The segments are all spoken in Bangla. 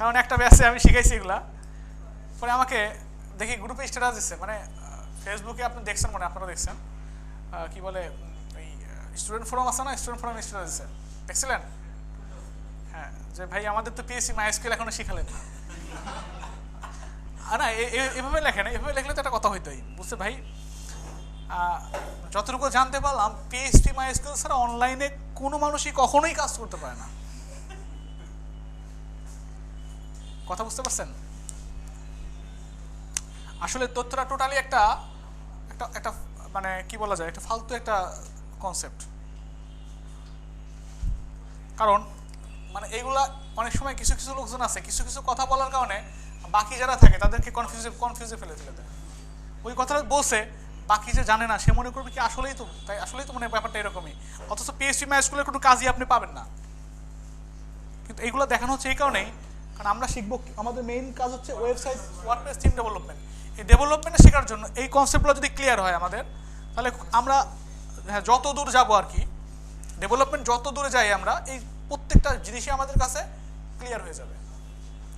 কারণ একটা ব্যাচে আমি শিখাইছি এগুলা। পরে আমাকে দেখি গ্রুপে স্ট্যাটাস দিচ্ছে, মানে ফেসবুকে আপনি দেখছেন, মানে আপনারা দেখছেন, কি বলে এই স্টুডেন্ট ফোরাম আছে না, স্টুডেন্ট ফোরাম স্ট্যাটাস দিচ্ছে, দেখছিলেন? হ্যাঁ, যে ভাই আমাদের তো পিএসসি মাইস্কুল এখনো শিখালেন না। না এভাবে লেখে না, এভাবে লেখলে তো একটা কথা হইতোই, বুঝছে ভাই? যতটুকু জানতে পারলাম পিএইচপি মাইস্কুল ছাড়া অনলাইনে কোনো মানুষই কখনোই কাজ করতে পারে না। কথা বুঝতে পারছেন? আসলে তথ্যটা টোটালি একটা একটা একটা মানে কি বলা যায়, একটা ফালতু একটা কনসেপ্ট। কারণ মানে এইগুলা অনেক সময় কিছু কিছু লোকজন আছে কিছু কিছু কথা বলার কারণে বাকি যারা থাকে তাদেরকে কনফিউজে ফেলে দেয়। ওই কথাটা বলছে, বাকি যে জানে না সে মনে করবে কি আসলেই তো তাই, আসলেই তো মানে ব্যাপারটা এরকমই, অথচ পিএইচপি মাইস্কুলের কোনো কাজই আপনি পাবেন না। কিন্তু এইগুলো দেখানো হচ্ছে এই কারণেই, কারণ আমরা শিখবো, আমাদের মেইন কাজ হচ্ছে ওয়েবসাইট ওয়ার্ডপ্রেস থিম ডেভেলপমেন্ট। এই ডেভেলপমেন্টে শেখার জন্য এই কনসেপ্টগুলো যদি ক্লিয়ার হয় আমাদের, তাহলে আমরা যত দূর যাবো আর কি, ডেভেলপমেন্ট যত দূরে যাই আমরা, এই প্রত্যেকটা জিনিসই আমাদের কাছে ক্লিয়ার হয়ে যাবে।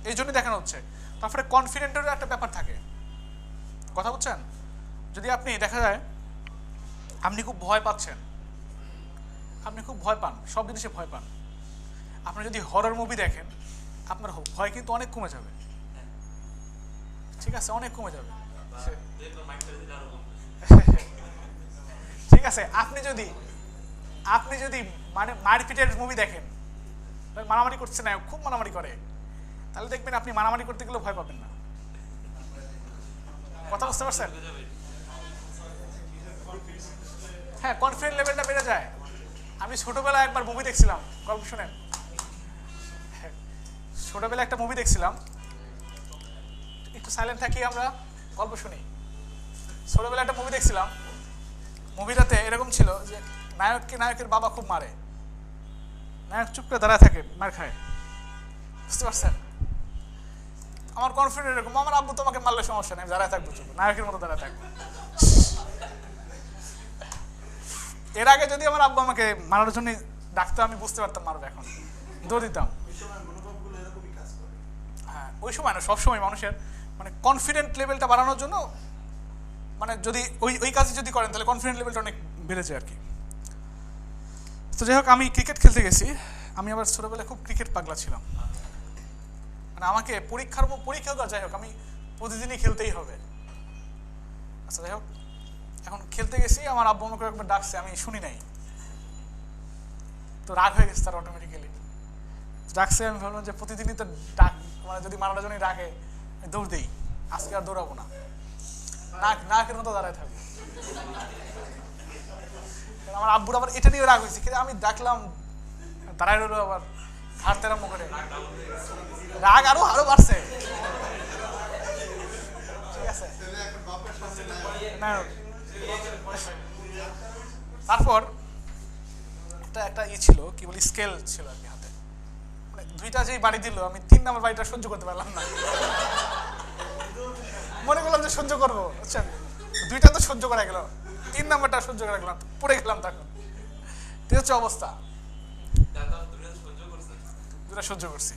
এই জন্যই দেখানো হচ্ছে। তারপরে কনফিডেন্টেরও একটা ব্যাপার থাকে, কথা বুঝছেন? যদি আপনি দেখা যায় আপনি খুব ভয় পাচ্ছেন, আপনি খুব ভয় পান, সব জিনিসে ভয় পান, আপনি যদি হরর মুভি দেখেন আপনার ভয় কিন্তু অনেক কমে যাবে। ঠিক আছে, অনেক কমে যাবে। ঠিক আছে, আপনি যদি মানে মারপিটের মুভি দেখেন, মারামারি করছে না, খুব মারামারি করে, তাহলে দেখবেন আপনি মারামারি করতে গেলেও ভয় পাবেন না। কথা বুঝতে পারছেন? হ্যাঁ, কনফিডেন্স লেভেলটা বেড়ে যায়। আমি ছোটবেলায় একবার মুভি দেখছিলাম, গল্প শুনেন, ছোটবেলায় একটা মুভি দেখছিলাম, একটু সাইলেন্ট থাকি আমরা, গল্প শুনি। ছোটবেলায় একটা মুভি দেখছিলাম, মুভিটাতে এরকম ছিল যে নায়কের বাবা খুব মারে, নায়ক চুপ করে দাঁড়ায় থাকে, মার খায়। বুঝতে পারছেন? আমার কনফিডেন্ট এরকম, আমার আব্বু তোমাকে মারলে সমস্যা নেই, দাঁড়ায় থাকবো, চুপ নায়কের মতো দাঁড়ায় থাকবো। এর আগে যদি আমার আব্বু আমাকে মারার জন্য ডাকতো, আমি বুঝতে পারতাম মারবে, এখন দৌড় দিতাম। হ্যাঁ, ওই সময় না, সবসময় মানুষের মানে কনফিডেন্ট লেভেলটা বাড়ানোর জন্য, মানে যদি ওই কাজই যদি করেন তাহলে কনফিডেন্ট লেভেলটা অনেক বেড়ে যায় আর কি। তো যাই হোক, আমি ক্রিকেট খেলতে গেছি। আমি আবার ছোটবেলায় খুব ক্রিকেট পাগলা ছিলাম, মানে আমাকে পরীক্ষা যাই হোক আমি প্রতিদিনই খেলতেই হবে। আচ্ছা যাই হোক, এখন খেলতে গেছি, আমার আব্বু আমাকে একবার ডাকছে, আমি শুনি নাই, তো রাগ হয়ে গেছে তার অটোমেটিক্যালি। ডাকছে, আমি ভাবলাম যে প্রতিদিনই তো ডাক, মানে যদি মারার জন্যই ডাকে আমি দৌড় দিই, আজকে আর দৌড়াবো না, নাকের মতো দাঁড়ায় থাকবো। আমার আব্বুর আবার এটা নিয়ে রাগ হয়েছে, কিন্তু আমি ডাকলাম দাঁড়ায় রইলো, আবার ঘাড় তেরাম্য করে, রাগ আরো বাড়ছে। ঠিক আছে, তারপর একটা ছিল কি বলি, স্কেল ছিল আর কি হাতে, মানে দুইটা যেই বাড়ি দিল, আমি 3 নম্বর বাড়িটা সহ্য করতে পারলাম না। মনে করলাম যে সহ্য করবো, বুঝছেন, দুইটা তো সহ্য করা গেল, 3 নম্বরটা সহ্য করা গেলাম, পড়ে গেলাম তখন। এই হচ্ছে অবস্থা, দুটা সহ্য করছি,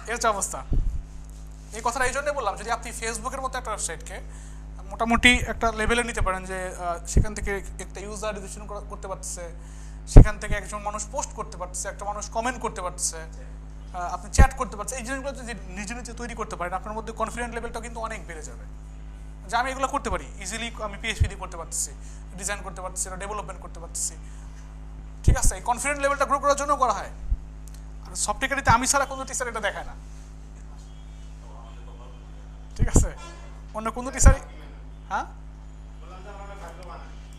এই হচ্ছে অবস্থা। এই কথাটা এই জন্যই বললাম, যদি আপনি ফেসবুকের মতো একটা ওয়েবসাইটকে মোটামুটি একটা লেভেলে নিতে পারেন, যে সেখান থেকে একটা ইউজার রেজিস্ট্রেশন করতে পারতেছে, সেখান থেকে একজন মানুষ পোস্ট করতে পারতেছে, একটা মানুষ কমেন্ট করতে পারতেছে, আপনি চ্যাট করতে পারছেন, এই জিনিসগুলো যদি নিজে নিজে তৈরি করতে পারেন, আপনার মধ্যে কনফিডেন্ট লেভেলটা কিন্তু অনেক বেড়ে যাবে, যে আমি এগুলো করতে পারি ইজিলি, আমি পিএইচপি দিয়ে করতে পারতেছি, ডিজাইন করতে পারতেছি, ডেভেলপমেন্ট করতে পারতেছি। ঠিক আছে, এই কনফিডেন্ট লেভেলটা গ্রো করার জন্য করা হয়। আর সফটওয়্যারিতে আমি ছাড়া কোনো টিচার এটা দেখায় না, ঠিক আছে, অন্য কোনো টিচারই। হ্যাঁ,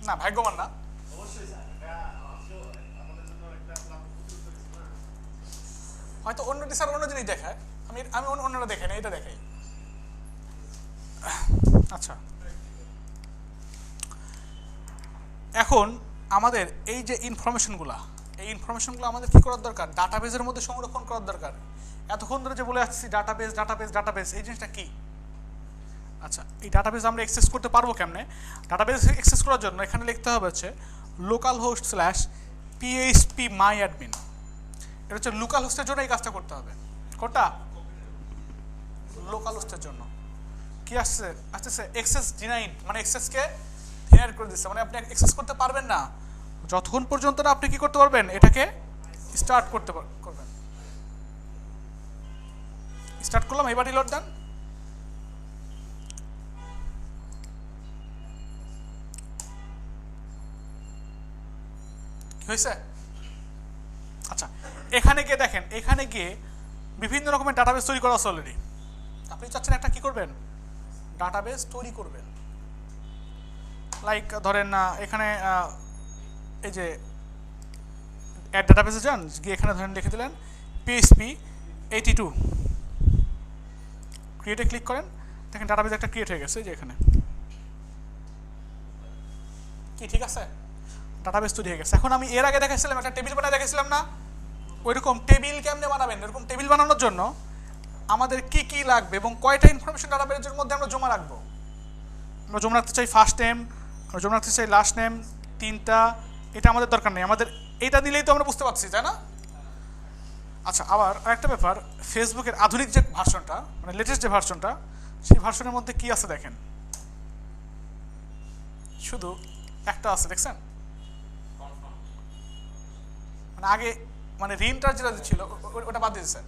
না ভাগ্যবান না, হয়তো অন্য টিচার অন্য জিনিস দেখায়, আমি অন্যরা দেখাই না, এটা দেখাই। আচ্ছা, এখন আমাদের এই যে ইনফরমেশনগুলো আমাদের কি করার দরকার, ডাটাবেজের মধ্যে সংরক্ষণ করার দরকার। এতক্ষণ ধরে যে বলে আসছি ডাটাবেজ, এই জিনিসটা কি? আচ্ছা, এই ডাটাবেজ আমরা অ্যাক্সেস করতে পারবো কেমনে? ডাটাবেজ অ্যাক্সেস করার জন্য এখানে লিখতে হবে হচ্ছে localhost/phpMyAdmin। এটা হচ্ছে লোকাল হোস্টের জন্য এই কাজটা করতে হবে। কোনটা? লোকাল হোস্টের জন্য। কি আসছে? আসতেছে এক্সেস ডিনাইড, মানে এক্সেসকে ডিনাইড করে দিচ্ছে, মানে আপনি এক্সেস করতে পারবেন না যতক্ষণ পর্যন্ত না আপনি কি করতে পারবেন, এটাকে স্টার্ট করবেন। স্টার্ট করলাম, এবার রিলোড দেন। হয়েছে? আচ্ছা, এখানে গিয়ে দেখেন, এখানে গিয়ে বিভিন্ন রকমের ডাটাবেস তৈরি করা আছে অলরেডি। আপনি চাচ্ছেন একটা কি করবেন, ডাটাবেস তৈরি করবেন। লাইক ধরেন এখানে এই যে অ্যাড ডাটাবেসে যান, গিয়ে এখানে ধরেন লিখে দিলেন PHP 82, ক্রিয়েটে ক্লিক করেন, দেখেন ডাটাবেস একটা ক্রিয়েট হয়ে গেছে যে এখানে। কি ঠিক আছে? ডাটাবেস তৈরি হয়ে গেছে। এখন আমি এর আগে দেখাচ্ছিলাম একটা টেবিল বানায় দেখাচ্ছিলাম না, ওইরকম টেবিল কেমনে বানাবেন। এরকম টেবিল বানানোর জন্য আমাদের কি কি লাগবে এবং কয়টা ইনফরমেশন ডাটাবেসের মধ্যে আমরা জমা রাখবো। আমরা জমা রাখতে চাই ফার্স্ট নেম, আমরা জমা রাখতে চাই লাস্ট নেম, 3টা। এটা আমাদের দরকার নেই, আমাদের এটা দিলেই তো আমরা বুঝতে পারছি, তাই না? আচ্ছা, আবার আরেকটা ব্যাপার, ফেসবুকের আধুনিক যে ভার্সনটা, মানে লেটেস্ট যে ভার্সনটা, সেই ভার্সনের মধ্যে কি আছে দেখেন, শুধু একটা আছে, দেখছেন? মানে আগে মানে রিনটার যেটা ছিল ওটা বাদ দিয়েছে।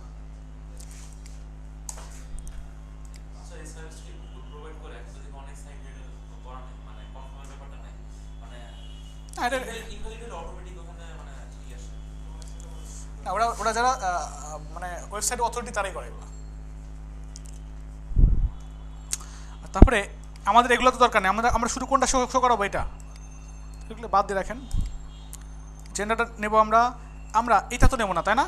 ওরা যারা মানে ওয়েবসাইট অথরিটি তারাই করে এগুলো। তারপরে আমাদের এগুলো তো দরকার নেই, আমরা শুধু কোনটা শো করাবো, এটা এগুলো বাদ দিয়ে রাখেন। জেন্ডারটা নেব আমরা এটা তো নেব না, তাই না?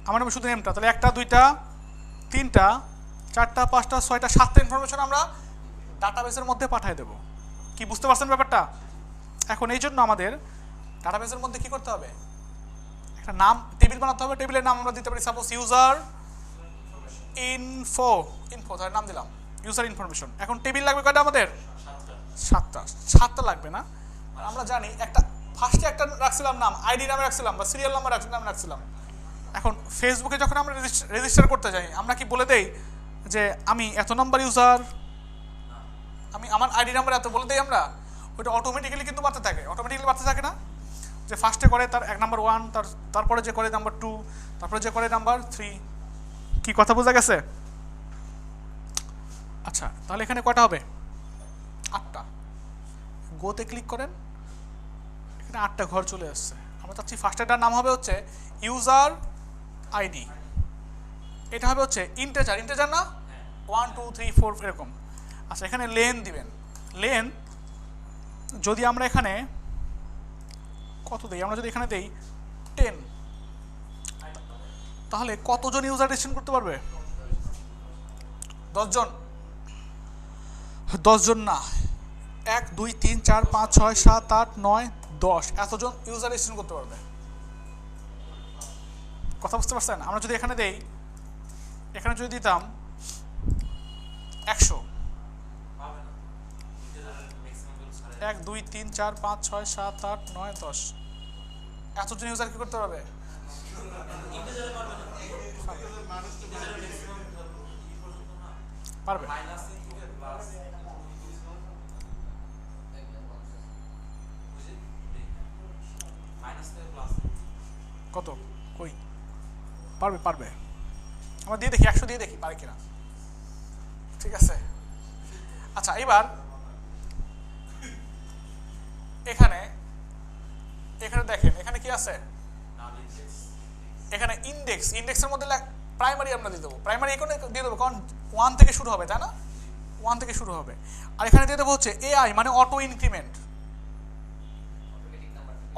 আমরা নেব শুধু নেমটা। তাহলে 1টা 2টা 3টা 4টা 5টা 6টা 7টা ইনফরমেশন আমরা ডাটাবেসের মধ্যে পাঠিয়ে দেব। কি বুঝতে পারছেন ব্যাপারটা? এখন এই জন্য আমাদের ডাটাবেসের মধ্যে কি করতে হবে, একটা নাম টেবিল বানাতে হবে। টেবিলের নাম আমরা দিতে পারি সাপোজ ইউজার ইনফো, তার নাম দিলাম ইউজার ইনফরমেশন। এখন টেবিল লাগবে কয়টা আমাদের? 7টা লাগবে না? আমরা জানি একটা ফার্স্টে একটা রাখছিলাম নাম, আইডি নামে রাখছিলাম বা সিরিয়াল নাম্বার রাখছিলাম। এখন ফেসবুকে যখন আমরা রেজিস্টার করতে যাই, আমরা কি বলে দেই যে আমি এত নাম্বার ইউজার, আমি আমার আইডি নাম্বার এত বলে দেই আমরা? ওইটা অটোমেটিক্যালি কিন্তু বাড়তে থাকে না? যে ফার্স্টে করে তার নাম্বার 1, তারপরে যে করে নাম্বার 2, তারপরে যে করে নাম্বার 3। কি কথা বোঝা গেছে? আচ্ছা, তাহলে এখানে কয়টা হবে? 8টা। গোতে ক্লিক করেন, এখানে 8টা ঘর চলে আসছে। আমরা চাচ্ছি ফার্স্টেরটার নাম হবে হচ্ছে ইউজার আইডি, এটা হবে হচ্ছে ইন্টেজার না, 1 2 3 4 এরকম। আচ্ছা, এখানে লেন দিবেন। লেন যদি আমরা এখানে কত দেই, আমরা যদি এখানে দেই 10, তাহলে কতজন ইউজার রেজিস্ট্রেশন করতে পারবে? 10 জন? 10 জন না, 1 2 3 4 5 6 7 8 9 10 এতজন ইউজার রেজিস্ট্রেশন করতে পারবে। কথা বুঝতে পারছেন? আমরা যদি এখানে দেই, এখানে যদি দিতাম 100, 1 2 3 4 5 6 7 8 9 10 এতজন ইউজার কি করতে পারবে? পারবে। কত? কই পারবে। আমরা দিয়ে দেখি, 100 দিয়ে দেখি পারে কিনা। ঠিক আছে। আচ্ছা, এবার এখানে দেখেন, এখানে কি আছে? এখানে ইন্ডেক্সের মধ্যে প্রাইমারি আমরা দিয়ে দেবো। প্রাইমারি এখানে দিয়ে দেবো কারণ 1 থেকে শুরু হবে, তাই না? 1 থেকে শুরু হবে। আর এখানে দিয়ে দেবো হচ্ছে AI, মানে অটো ইনক্রিমেন্ট,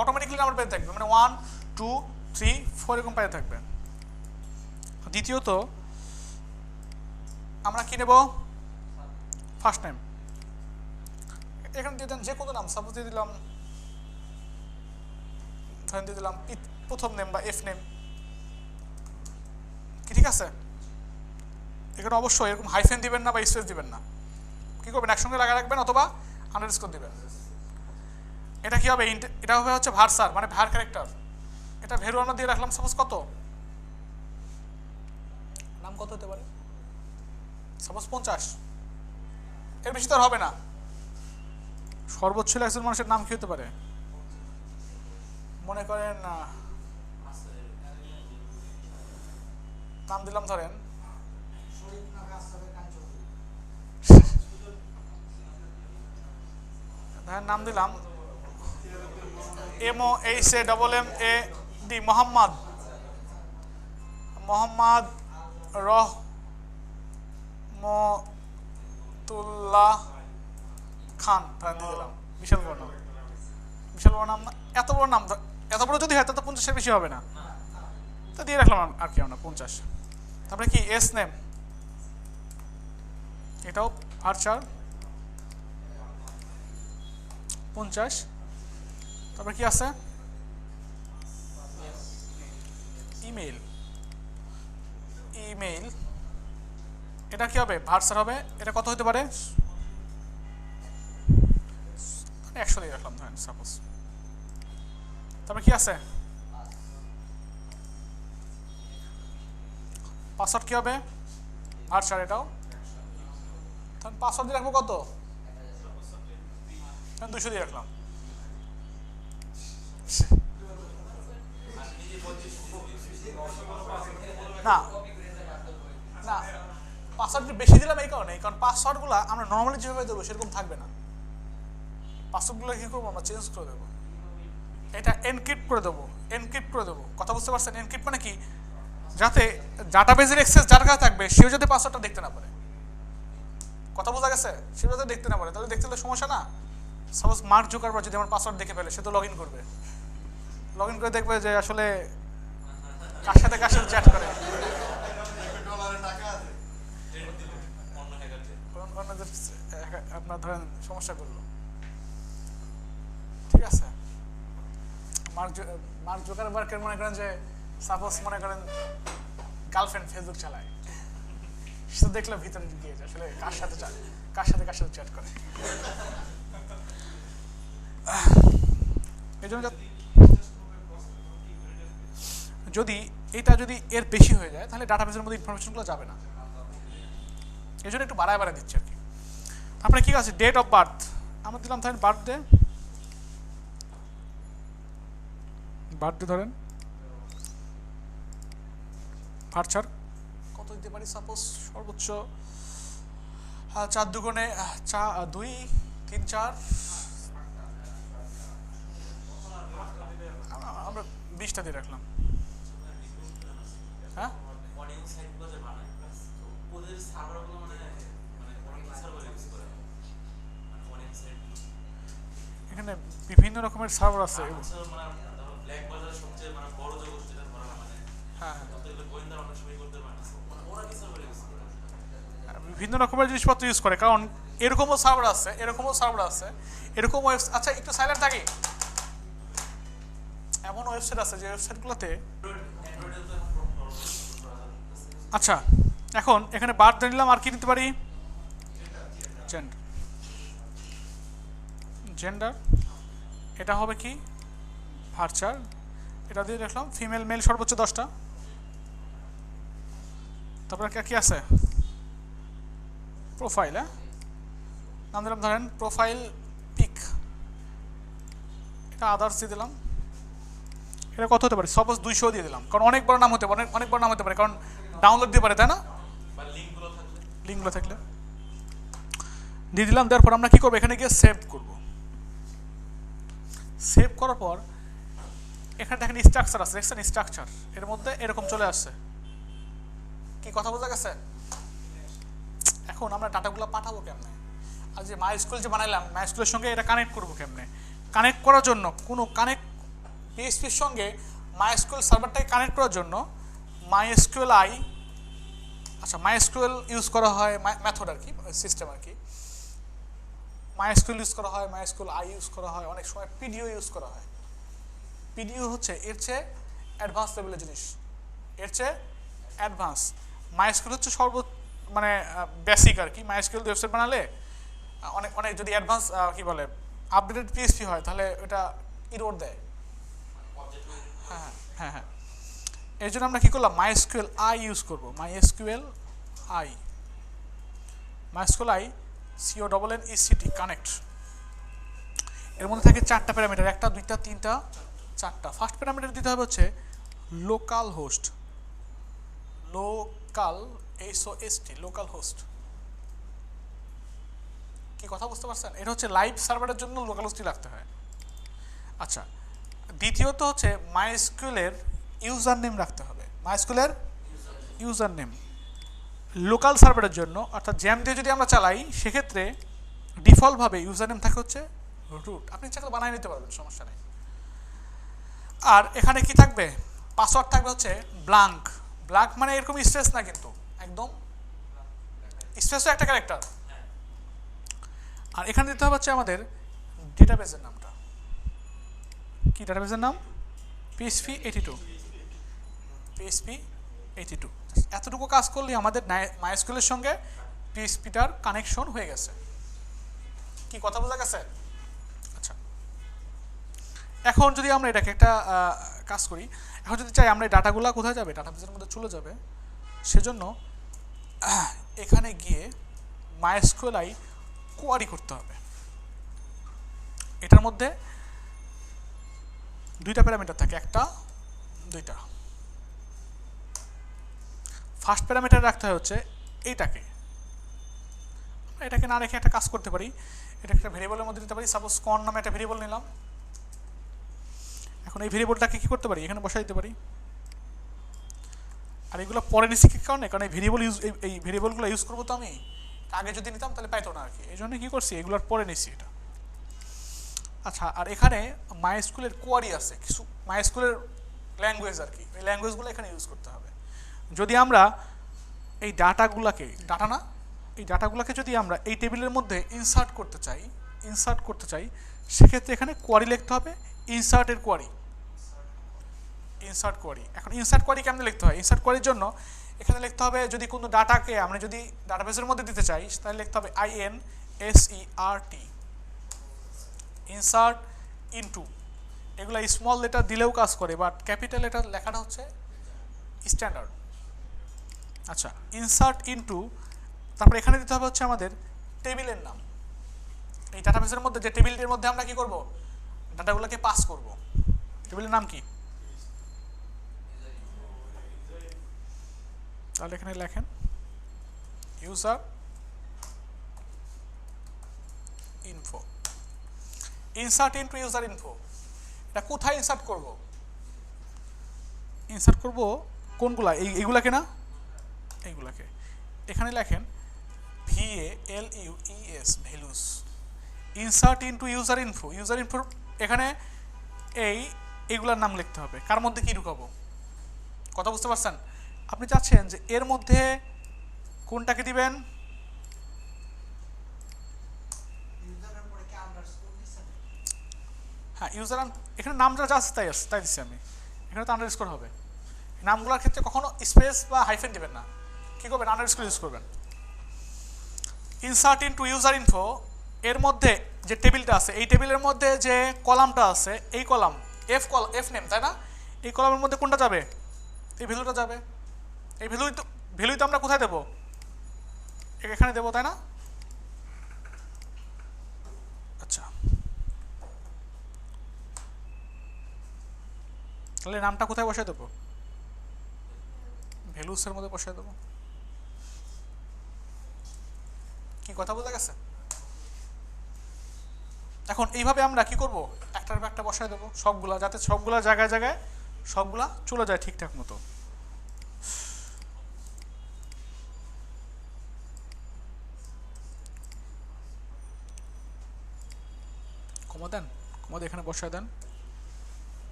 অটোমেটিক্যালি নাম্বার পেতে থাকবে, মানে 1 2 3 4 এরকম পেতে থাকবে। দ্বিতীয়ত আমরা কি নেব? First name. এখানে দিয়ে দেন যে কোনো নাম, সাপোজ দিয়ে দিলাম, ধরেন দিয়ে দিলাম প্রথম নেম বা এফ নেম। কি ঠিক আছে? এখানে অবশ্যই এরকম হাইফেন দিবেন না বা স্পেস দিবেন না। কি করবেন? একসঙ্গে লাগা রাখবেন অথবা আন্ডারস্কোর দিবেন। এটা কি হবে? এটা হবে হচ্ছে ভার্সার, মানে ভার ক্যারেক্টার। এটা ভ্যালু আমরা দিয়ে রাখলাম সাপোজ কত? কত হতে পারে? সাপোজ 50, এর বেশি তো আর হবে না। সর্বোচ্চ একজন মানুষের নাম কি হতে পারে? মনে করেন নাম দিলাম, ধরেন নাম দিলাম MOHAMMAD, মোহাম্মদ রহমতুল্লাহ খান দিয়ে দিলাম। বিশাল বড় নাম, বিশাল বড় নাম না? এত বড় নাম, এত বড় যদি হয় তত 50-এর বেশি হবে না, তো দিয়ে রাখলাম আর কি আমরা 50। তারপরে কি এস নেম, এটাও ভার্চার 50। তারপরে কি আছে? ইমেইল, ইমেইল এটা কি হবে? ভার্চার হবে। এটা কত হতে পারে? 100 দিয়ে রাখলাম ধরেন সাপোজ। তারপরে কি আছে? পাসওয়ার্ড কি হবে? ভার্চার, এটাও তখন পাসওয়ার্ড দিয়ে রাখবো কত? 200 দিয়ে রাখলাম। না না, পাসওয়ার্ড বেশি দিলাম এই কারণে, কারণ পাসওয়ার্ডগুলো আমরা নর্মালি যেভাবে দেবো সেরকম থাকবে না। পাসওয়ার্ডগুলো কি করবো আমরা? চেঞ্জ করে দেবো। এটা এনক্রিপ্ট করে দেবো, এনক্রিপ্ট করে দেবো। কথা বুঝতে পারছেন? এনক্রিপ্ট মানে কি? যাতে ডাটাবেজের অ্যাক্সেস যার কাছে থাকবে সেও যাতে পাসওয়ার্ডটা দেখতে না পারে। কথা বোঝা গেছে? সেও যাতে দেখতে না পারে, তাহলে দেখতে হলে সমস্যা না। সাপোজ মার্ক জুকারবার্গ যদি আমার পাসওয়ার্ড দেখে ফেলে, সে তো লগ ইন করবে, লগ ইন করে দেখবে যে আসলে কার সাথে চ্যাট করে, আপনার ধরেন সমস্যা করলো। ঠিক আছে, মার্ক জুকারবার্গের মনে করেন যে সাপোজ মনে করেন গার্লফ্রেন্ড ফেসবুক চালায়, সে দেখলে ভিতরে গিয়ে আসলে কার সাথে চ্যাট করে। এই জন্য যদি এটা যদি এর বেশি হয়ে যায় তাহলে ডাটাবেসের মধ্যে ইনফরমেশনগুলো যাবে না। এই জন্য একটু বাড়ায় দিচ্ছে আর কি। আপনার কি আছে? ডেট অফ বার্থ আমরা দিলাম, ধরেন বার্থডে, ধরেন ভার্চার কত দিতে পারি? সাপোজ সর্বোচ্চ 4 দুগুণে 2 3 4, আমরা 20টা দিয়ে রাখলাম। হ্যাঁ, এখানে বিভিন্ন রকমের সার্ভার আছে। হ্যাঁ, বিভিন্ন রকমের জিনিসপত্র ইউজ করে, কারণ এরকমও সার্ভার আছে, এরকম ওয়েবসাইট। আচ্ছা একটু সাইলেন্ট থাকি। এমন ওয়েবসাইট আছে যে ওয়েবসাইটগুলোতে, আচ্ছা এখন এখানে বার্থ নিলাম, আর কি নিতে পারি? জেন্ডার, এটা হবে কি? ভার্চার, এটা দিয়ে রাখলাম। ফিমেল মেল সর্বোচ্চ 10টা। তারপরে কি আছে? প্রোফাইল, হ্যাঁ নাম দিলাম ধরেন প্রোফাইল পিক, এটা আদার্স দিয়ে দিলাম। এটা কত হতে পারে? সাপোজ 200 দিয়ে দিলাম, কারণ অনেক বড় নাম হতে পারে, অনেক বড় নাম হতে পারে, কারণ ডাউনলোড দিতে পারে, তাই না? লিঙ্কগুলো থাকলে দিয়ে দিলাম। দেওয়ার পর আমরা কি করবো? এখানে গিয়ে সেভ করবো। সেভ করার পর এখানে দেখেন স্ট্রাকচার আছে, দেখছেন? স্ট্রাকচার এর মধ্যে এরকম চলে আসছে। কি কথা বোঝা গেছে? এখন আমরা ডাটাগুলো পাঠাবো কেমনে? আর যে মাইস্কুল যে বানাইলাম, মাইস্কুলের সঙ্গে এটা কানেক্ট করবো কেমনে? কানেক্ট করার জন্য পিএইচপির সঙ্গে মাইস্কুল সার্ভারটাকে কানেক্ট করার জন্য মাইস্কুএল ইউজ করা হয়, মেথড আর কি, সিস্টেম আর কি। মাইস্কুএল ইউজ করা হয়, মাইস্কুএল ইউজ করা হয়, অনেক সময় পিডিও ইউজ করা হয়। পিডিও হচ্ছে এর চেয়ে অ্যাডভান্স লেভেলের জিনিস, এর চেয়ে অ্যাডভান্স। মাইস্কুএল হচ্ছে মানে বেসিক আর কি। মাইস্কুএল ওয়েবসাইট বানালে অনেক যদি অ্যাডভান্স কি বলে আপডেটেড পিএইচপি হয় তাহলে এটা ইরোর দেয়। হ্যাঁ, এর জন্য আমরা কী করলাম, মাইএসকিউএল আই ইউজ করবো, MySQL I, MySQL I CONNECT connect. এর মধ্যে থাকে 4টা প্যারামিটার, 1টা 2টা 3টা 4টা। ফার্স্ট প্যারামিটার দিতে হবে হচ্ছে local host, local HOST, local host. কি কথা বুঝতে পারছেন? এটা হচ্ছে লাইভ সার্ভারের জন্য লোকাল হোস্টই রাখতে হয়। আচ্ছা, দ্বিতীয়ত হচ্ছে মাইএসকিউএলের ইউজার নেম রাখতে হবে, মাইএসকিউএলের ইউজার নেম লোকাল সার্ভারের জন্য, অর্থাৎ জ্যাম দিয়ে যদি আমরা চালাই সেক্ষেত্রে ডিফল্টভাবে ইউজার নেম থাকে হচ্ছে রুট। আপনি ইচ্ছা করে বানিয়ে নিতে পারবেন, সমস্যা নেই। আর এখানে কি থাকবে, পাসওয়ার্ড থাকবে হচ্ছে ব্ল্যাঙ্ক। ব্ল্যাঙ্ক মানে এরকম স্পেস না, কিন্তু একদম স্পেসও একটা ক্যারেক্টার। আর এখানে দিতে হবে হচ্ছে আমাদের ডেটাবেসের নামটা। কি ডেটাবেসের নাম? PHP82, PHP82। এতটুকু কাজ করলে আমাদের মাইএসকিউএলের সঙ্গে পিএইচপিটার কানেকশন হয়ে গেছে। কি কথা বোঝা গেছে? আচ্ছা, এখন যদি আমরা এটাকে একটা কাজ করি, এখন যদি চাই আমরা এই ডাটাগুলো কোথায় যাবে, ডাটাবেসের মধ্যে চলে যাবে, সেজন্য এখানে গিয়ে মাইএসকিউএল আই কোয়ারি করতে হবে। এটার মধ্যে 2টা প্যারামিটার থাকে, 1টা 2টা। ফার্স্ট প্যারামিটার রাখতে হয় হচ্ছে এইটাকে, এটাকে না রেখে একটা কাজ করতে পারি, এটা একটা ভেরিয়েবলের মধ্যে দিতে পারি। সাপোজ কন নামে একটা ভেরিয়েবল নিলাম। এখন এই ভেরিয়েবলটাকে কি করতে পারি, এখানে বসাই দিতে পারি। আর এগুলো পরে নিচ্ছি কি কারণে, কারণ এই ভেরিয়েবলগুলো ইউজ করবো তো আমি, আগে যদি নিতাম তাহলে পাইতো না আর কি, এই জন্য কি করছি এগুলোর পরে নিচ্ছি এটা। আচ্ছা, আর এখানে মাইএসকিউএলের কোয়ারি আছে, কিছু মাইএসকিউএলের ল্যাঙ্গুয়েজ আর কি, এই ল্যাঙ্গুয়েজগুলো এখানে ইউজ করতে হবে। যদি আমরা এই ডাটাগুলোকে, ডাটা না, এই ডাটাগুলোকে যদি আমরা এই টেবিলের মধ্যে ইনসার্ট করতে চাই, সেক্ষেত্রে এখানে কোয়ারি লিখতে হবে, ইনসার্টের কোয়ারি, ইনসার্ট কোয়ারি। এখন ইনসার্ট কোয়ারি কেমনে লিখতে হয়? ইনসার্ট কোয়ারির জন্য এখানে লিখতে হবে, যদি কোনো ডাটাকে আমরা যদি ডাটাবেসের মধ্যে দিতে চাই তাহলে লিখতে হবে INSERT, ইনসার্ট ইনটু। এগুলো স্মল লেটার দিলেও কাজ করে, বাট ক্যাপিটাল লেটার লেখাটা হচ্ছে স্ট্যান্ডার্ড। আচ্ছা, ইনসার্ট ইনটু, তারপর এখানে দিতে হবে হচ্ছে আমাদের টেবিলের নাম। এই ডাটাবেসের মধ্যে যে টেবিলটির মধ্যে আমরা কি করব, ডাটাগুলোকে পাস করব, টেবিলের নাম কি? তাহলে এখানে লেখেন user info, insert into user info. এটা কোথায় ইনসার্ট করব? ইনসার্ট করব কোনগুলা, এইগুলাকে না, এইগুলাকে। এখানে লেখেন VALUES, values. Insert into user info, user ইনফোর এখানে এইগুলার নাম লিখতে হবে, কার মধ্যে কি ঢুকাবো। কথা বুঝতে পারছেন? আপনি চাচ্ছেন যে এর মধ্যে কোনটাকে দিবেন, হ্যাঁ ইউজার, এখানে নামটা যা আছে তাই দিচ্ছি আমি, এখানে তো আন্ডারস্কোর হবে। নামগুলোর ক্ষেত্রে কখনো স্পেস বা হাইফেন দিবেন না, কী করবেন, আন্ডারস্কোর ইউজ করবেন। ইনসার্ট ইনটু ইউজার ইনফো, এর মধ্যে যে টেবিলটা আছে, এই টেবিলের মধ্যে যে কলামটা আছে, এই কলাম এফ নেম, তাই না? এই কলামের মধ্যে কোনটা যাবে, এই ভ্যালুটা যাবে। এই ভ্যালুই তো আমরা কোথায় দেবো, এখানে দেবো, তাই না? আচ্ছা, তাহলে নামটা কোথায় বসায় দেবো, ভ্যালুসের মধ্যে বসায় দেবো। কি কথা বোঝা গেছে? এখন এইভাবে আমরা কি করব, একটার পর একটা বসায় দেবো সবগুলা, যাতে সবগুলা জায়গায় জায়গায় সবগুলা চলে যায় ঠিকঠাক মতো। কমা দেন, কমা দিয়ে এখানে বসায় দেন।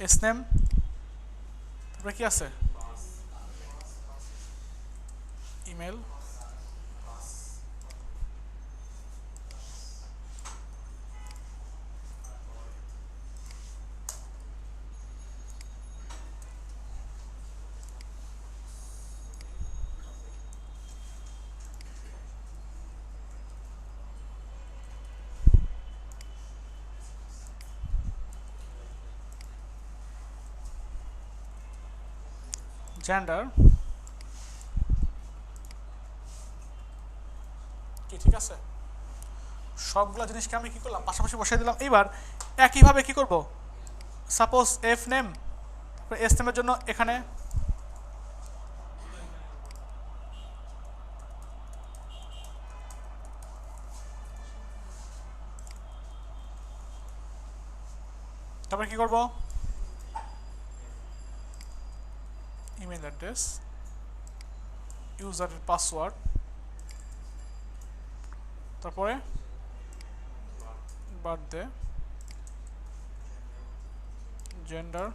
এস নেম, তারপরে কি আছে, ইমেল, জেন্ডার কি ঠিক আছে, সবগুলো জিনিসকে আমি কি করলাম পাশাপাশি বসাই দিলাম। এইবার একইভাবে কি করব, সাপোজ এফ নেম, এস নেমের জন্য এখানে তারপরে কি করব, ইমেল অ্যাড্রেস, ইউজারের পাসওয়ার্ড, তারপরে বার্থডে, জেন্ডার।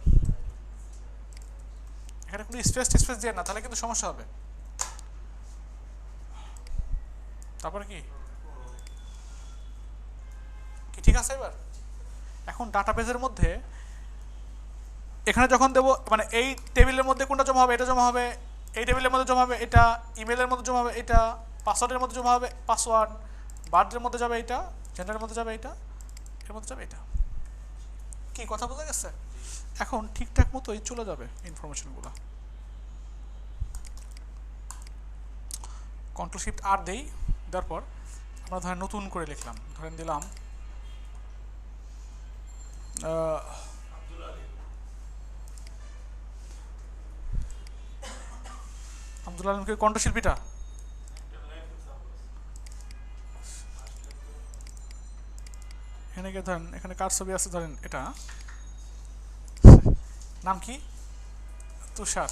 এখানে কোনো স্পেস দিয়ে না, তাহলে কিন্তু সমস্যা হবে। তারপরে কি কি ঠিক আছে। এবার এখন ডাটাবেজের মধ্যে এখানে যখন দেবো, মানে এই টেবিলের মধ্যে কোনটা জমা হবে, এটা জমা হবে, এই টেবিলের মধ্যে জমা হবে এটা, ইমেলের মধ্যে জমা হবে এটা, পাসওয়ার্ডের মধ্যে জমা হবে পাসওয়ার্ড, বার্থডের মধ্যে যাবে এটা, জেন্ডারের মধ্যে যাবে এটা, এর মধ্যে যাবে এটা। কি কথা বোঝা গেছে? এখন ঠিকঠাক মতোই চলে যাবে ইনফরমেশনগুলো। কন্ট্রোল শিফট আর দেই, দেওয়ার পর আমরা ধরেন নতুন করে লিখলাম, ধরেন দিলাম আব্দুল আলমকে কণ্ঠশিল্পীটা, এখানে গিয়ে ধরেন এখানে কার ছবি আছে, ধরেন এটা, নাম কি, তুষার,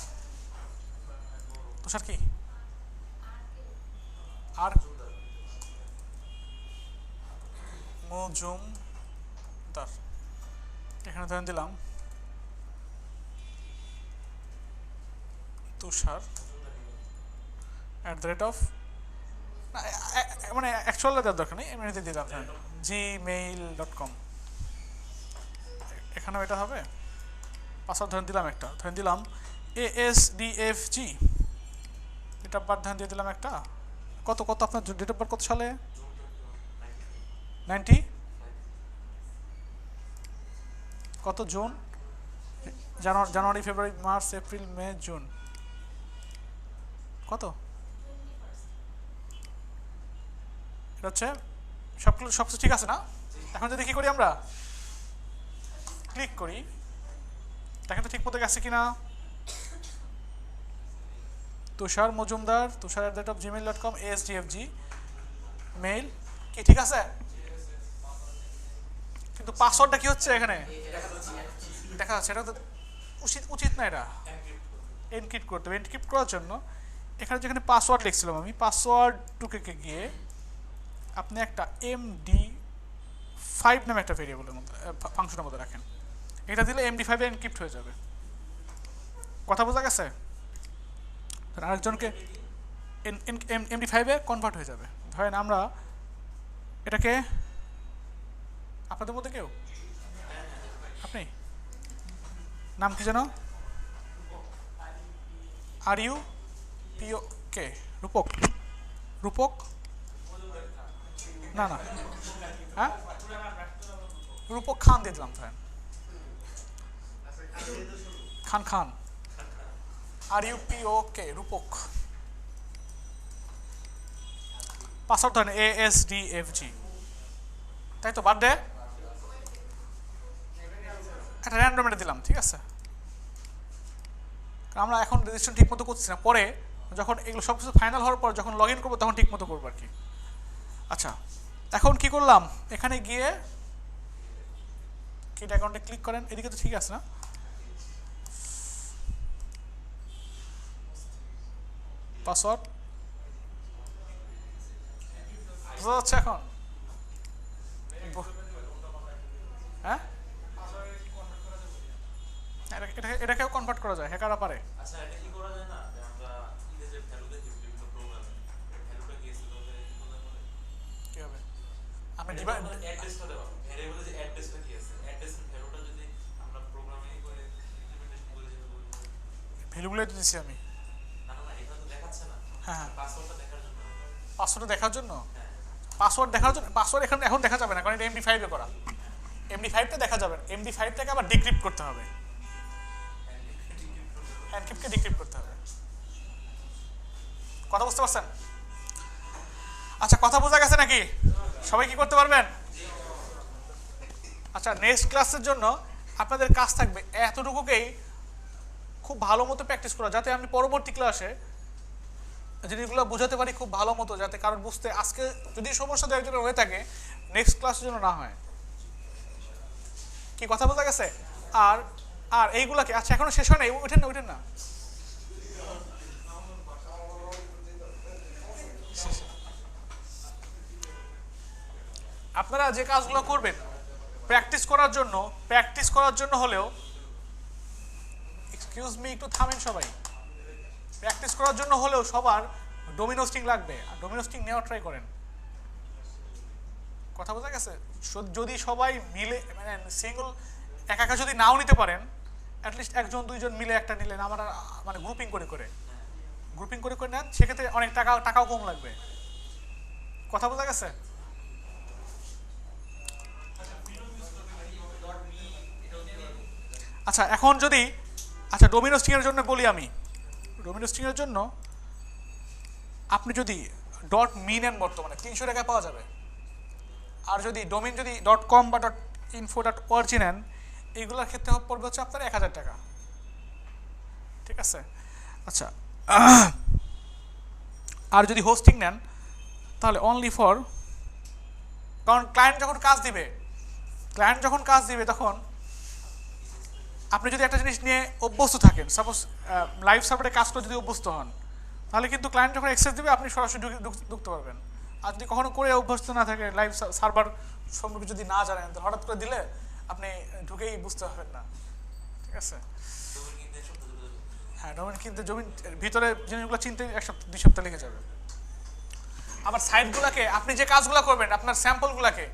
তুষার কি আর মজুমদার। এখানে ধরেন দিলাম তুষার @, মানে অ্যাকচুয়াল দেওয়ার দরকার নেই, এমনিতে দিলাম gmail.com। এখানেও এটা হবে, পাসওয়ার্ড ধরেন দিলাম একটা, ধরেন দিলাম ASDFG, ডেট অফ বার্থ ধরেন দিয়ে দিলাম একটা, কত কত আপনার ডেট অফ বার্থ কত সালে, 90 কত, June, January February March April May June, কত, এটা হচ্ছে সবগুলো সবকিছু ঠিক আছে না? এখন যদি কি করি, আমরা ক্লিক করি, দেখেন তো ঠিক মতো গেছে কিনা। তুষার মজুমদার, তুষার @gmail.com, ASDFG মেইল, কি ঠিক আছে? কিন্তু পাসওয়ার্ডটা কি হচ্ছে এখানে দেখা যাচ্ছে, এটা তো উচিত না, এটা এনক্রিপ্ট করতে হবে। এনক্রিপ্ট করার জন্য এখানে যেখানে পাসওয়ার্ড লিখছিলাম আমি, পাসওয়ার্ড টুকে গিয়ে আপনি একটা MD5 নামে একটা ভেরিয়েবলের মধ্যে ফাংশনের মধ্যে রাখেন, এটা দিলে MD5 এ এনক্রিপ্ট হয়ে যাবে। কথা বোঝা গেছে? আরেকজনকে MD5 এ কনভার্ট হয়ে যাবে। ধরেন আমরা এটাকে, আপনাদের মধ্যে কেউ, আপনি নাম কি যেন, RUPOK, রূপক, রূপক না না, হ্যাঁ রূপক খান দিয়ে দিলাম, ধরেন খান RUPOK, রূপক। পাসওয়ার্ড ধরেন ASDFG, তাই তো, বার্থডে একটা র্যান্ডম এটা দিলাম, ঠিক আছে? আমরা এখন রেজিস্ট্রেশন ঠিক মতো করছি না, পরে যখন এগুলো সব কিছু ফাইনাল হওয়ার পর যখন লগ ইন করবো তখন ঠিক মতো করবো আর কি। আচ্ছা, এখন কি করলাম, এখানে গিয়ে কিট অ্যাকাউন্টে ক্লিক করেন, এদিকে তো ঠিক আছে না, পাসওয়ার্ড বোঝা যাচ্ছে এখন? হ্যাঁ, এটাকেও কনভার্ট করা যায়, হ্যাকাররা পারে। আচ্ছা, এটা কি করা যায় না যে আমরা ইংরেজির ভ্যালু দেখি বিভিন্ন প্রোগ্রামে, ভ্যালুটা কি আছে তাহলে কি হবে, আমি অ্যাড্রেসটা দেব, ভ্যারিয়েবলে যে অ্যাড্রেসটা কি আছে, অ্যাড্রেসের ভ্যালুটা যদি আমরা প্রোগ্রামে করে ইমপ্লিমেন্টেশন করে যেভাবে ভ্যালুগুলো দিয়েছি আমি, না এটা তো দেখাচ্ছে না। হ্যাঁ, পাসওয়ার্ডটা দেখার জন্য, পাসওয়ার্ডটা দেখার জন্য, পাসওয়ার্ড দেখার জন্য, পাসওয়ার্ড এখন দেখা যাবে না, কারণ এটা MD5 এ করা, MD5টা দেখা যাবে না, MD5টাকে আবার ডিক্রিপ্ট করতে হবে, এনক্রিপ্টকে ডিক্রিপ্ট করতে হবে। কথা বুঝতে পারছেন? আচ্ছা, কথা বোঝা গেছে নাকি? সবাই কি করতে পারবেন? আচ্ছা, নেক্সট ক্লাসের জন্য আপনাদের কাজ থাকবে এতটুকুকেই খুব ভালো মতো প্র্যাকটিস করা, যাতে আমি পরবর্তী ক্লাসে জিনিসগুলো বোঝাতে পারি খুব ভালো মতো, যাতে কারণ বুঝতে আজকে যদি সমস্যা দু একজনের হয়ে থাকে নেক্সট ক্লাসের জন্য না হয়। কি কথা বোঝা গেছে? আর আর এইগুলাকে, আচ্ছা এখনো শেষ হয় না, ওঠেন না ওঠেন না। আপনারা যে কাজগুলো করবেন প্র্যাকটিস করার জন্য হলেও, এক্সকিউজ মি একটু থামেন সবাই, প্র্যাকটিস করার জন্য হলেও সবার ডোমিনো স্টিং লাগবে, আর ডোমিনো স্টিং নেওয়ার ট্রাই করেন। কথা বোঝা গেছে? যদি সবাই মিলে মানে সিঙ্গল একা একা যদি নাও নিতে পারেন, অ্যাটলিস্ট একজন দুইজন মিলে একটা নিলেন, আমরা মানে গ্রুপিং করে নেন, সেক্ষেত্রে অনেক টাকাও কম লাগবে। কথা বোঝা গেছে? আচ্ছা এখন যদি, আচ্ছা ডোমিনো স্টিংয়ের জন্য বলি, আমি ডোমিনো স্টিংয়ের জন্য আপনি যদি ডট মি নেন বর্তমানে 300 টাকায় পাওয়া যাবে, আর যদি ডোমিন যদি .com বা .info.org নেন, এইগুলোর ক্ষেত্রে পড়বে হচ্ছে আপনার 1000 টাকা। ঠিক আছে? আচ্ছা, আর যদি হোস্টিং নেন তাহলে অনলি ফর, কারণ ক্লায়েন্ট যখন কাজ দিবে তখন আপনি যদি একটা জিনিস নিয়ে অভ্যস্ত থাকেন, সাপোজ লাইভ সার্ভারে কাজ করে যদি অভ্যস্ত হন, তাহলে কিন্তু ক্লায়েন্ট যখন অ্যাক্সেস দেবে আপনি সরাসরি ঢুকতে পারবেন। আর যদি কখনো করে অভ্যস্ত না থাকে, লাইভ সার্ভার সম্পর্কে যদি না জানেন, তো হঠাৎ করে দিলে আপনি ঢুকেই বুঝতে পারবেন না। ঠিক আছে? হ্যাঁ, ডোমেন কিনতে জমিন ভিতরে জিনিসগুলো চিনতে 1-2 সপ্তাহ লেগে যাবে। আবার সাইটগুলোকে আপনি যে কাজগুলো করবেন, আপনার স্যাম্পলগুলোকে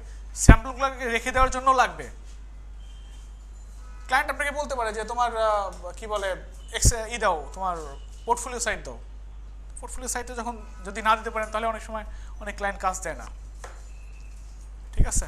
রেখে দেওয়ার জন্য লাগবে। ক্লায়েন্ট আপনাকে বলতে পারে যে তোমার কি বলে দাও, তোমার পোর্টফোলিও সাইট দাও। পোর্টফোলিও সাইটে যখন যদি না দিতে পারেন, তাহলে অনেক সময় অনেক ক্লায়েন্ট কাজ দেয় না। ঠিক আছে?